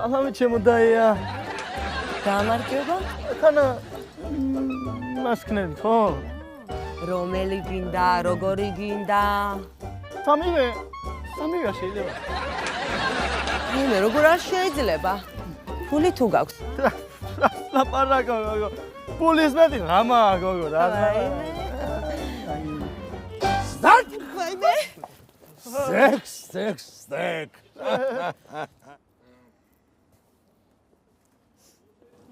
სალამი ჩემო დაია. გამარჯობა. ხანა მასკნები ხო? რომელი გინდა, როგორი გინდა? სამივე შეიძლება. მე როგორ არ შეიძლება? ფული თუ გაქვს? ლაპარაკო გოგო. ფულის მეტი რამაა გოგო რა. სტარტ ხაიმე. Seks.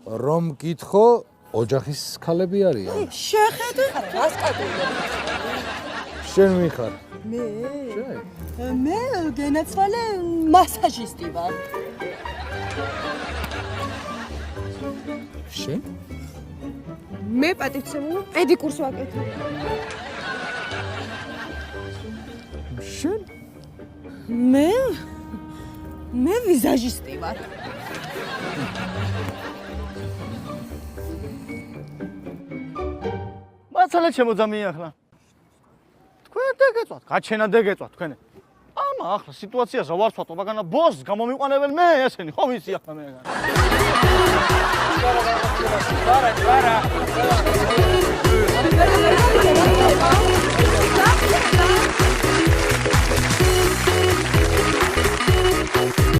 რომ გითხო, ოჯახის ქალები არიან? შეხედე, რას კატულობ? შენ ვიხარ? მე? შენ? მე გენაცვალე მასაჟისტი ვარ. შენ? მე პატიცემული პედიკურს ვაკეთებ. შენ? მე ვიზაჟისტი ვარ. მაცალე ჩემო ძამიახლა. თქვენ დეგეწვათ, გაჩენა დეგეწვათ თქვენ. ამა ახლა სიტუაციას რა ვარცვათო, მაგანა ბოსს გამომიყვანებელ მე ესენი, ხო ვიცი ახლა მე. ვარა.